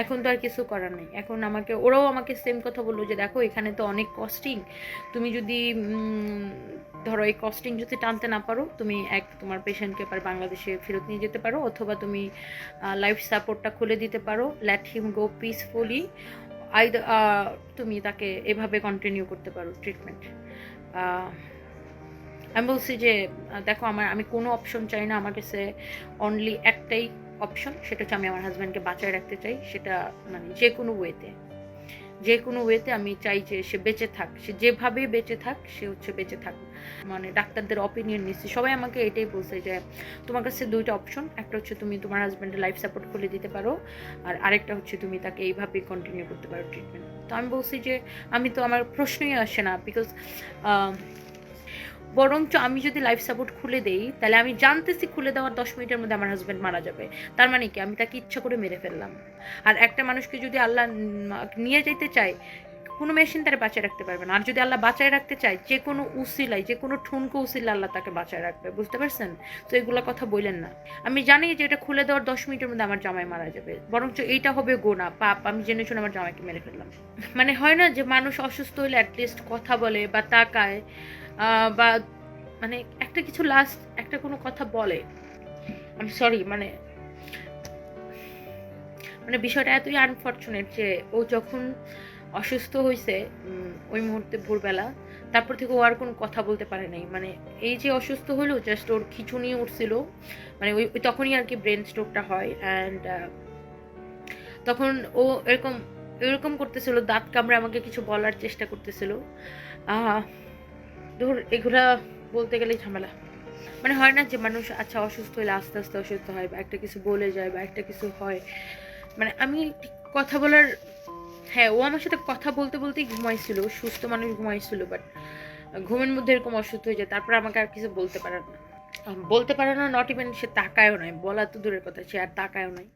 এখন তো আর কিছু করার নেই। এখন ওরাও আমাকে সেম কথা বললো যে দেখো এখানে তো অনেক কস্টিং, তুমি যদি ধরো এই কস্টিং যদি টানতে না পারো, তুমি তোমার পেশেন্টকে এবার বাংলাদেশে ফেরত নিয়ে যেতে পারো, অথবা তুমি লাইফ সাপোর্টটা খুলে দিতে পারো, লেট হিম গো পিসফুলি, তুমি তাকে এভাবে কন্টিনিউ করতে পারো ট্রিটমেন্ট। আমি বলছি যে দেখো আমি কোনো অপশন চাই না, আমার কাছে অনলি একটাই অপশন, সেটা হচ্ছে আমি আমার হাজব্যান্ডকে বাঁচায় রাখতে চাই। সেটা মানে যে কোনো ওয়েতে আমি চাই যে সে বেঁচে থাক, সে যেভাবে বেঁচে থাক, সে হচ্ছে বেঁচে থাক। মানে ডাক্তারদের অপিনিয়ন নিচ্ছি, সবাই আমাকে এটাই বলছে যে তোমার কাছে দুইটা অপশন, একটা হচ্ছে তুমি তোমার হাজব্যান্ডের লাইফ সাপোর্ট খুলে দিতে পারো, আর আরেকটা হচ্ছে তুমি তাকে এইভাবেই কন্টিনিউ করতে পারো ট্রিটমেন্ট। তো আমি বলছি যে আমার প্রশ্নই আসে না, বিকজ বরঞ্চ আমি যদি লাইফ সাপোর্ট খুলে দেই, তাহলে আমি জানতেছি খুলে দেওয়ার 10 মিনিটের মধ্যে আমার হাজব্যান্ড মারা যাবে। তার মানে কি আমি তাকে ইচ্ছা করে মেরে ফেললাম। আর একটা মানুষকে যদি আল্লাহ নিয়ে যেতে চায়, কোনো মেশিন তারা বাঁচায় রাখতে পারবে না। আর যদি আল্লাহ বাঁচায় রাখতে চায়, যে কোনো উসিলায়, যে কোনো ঠুনকো উসিলা আল্লাহ তাকে বাঁচায় রাখবে, বুঝতে পারছেন? তো এগুলো কথা বললেন না। আমি জানি যে এটা খুলে দেওয়ার 10 মিনিটের মধ্যে আমার জামাই মারা যাবে, বরঞ্চ এইটা হবে গোনা পাপ, আমি জেনে শুনে আমার জামাইকে মেরে ফেললাম। মানে হয় না যে মানুষ অসুস্থ হলে অ্যাটলিস্ট কথা বলে বা তাকায়, বা মানে একটা কিছু লাস্ট একটা কোনো কথা বলে। আমি সরি, মানে বিষয়টা এতই আনফর্চুনেট যে ও যখন অসুস্থ হয়েছে ওই মুহূর্তে ভোরবেলা, তারপর থেকে ও আর কোনো কথা বলতে পারে নাই। মানে এই যে অসুস্থ হলো, জাস্ট ওর খিঁচুনি উঠছিল, মানে ওই তখনই আর কি ব্রেন স্ট্রোকটা হয়। অ্যান্ড তখন ও এরকম এরকম করতেছিল, দাঁত কামড়ে আমাকে কিছু বলার চেষ্টা করতেছিল। ধর এগুলা বলতে গেলেই ঝামেলা। মানে হয় না যে মানুষ আচ্ছা অসুস্থ হলে আস্তে আস্তে অসুস্থ হয়, বা একটা কিছু বলে যায়, বা একটা কিছু হয়। মানে আমি কথা বলার, হ্যাঁ ও আমার সাথে কথা বলতে বলতেই ঘুমাইছিল, সুস্থ মানুষ ঘুমাইছিল, বাট ঘুমের মধ্যে এরকম অসুস্থ হয়ে যায়, তারপর আমাকে আর কিছু বলতে পারে না, নট ইভেন সে তাকায়ও নাই, বলা তো দূরের কথা, সে আর তাকায়ও নাই।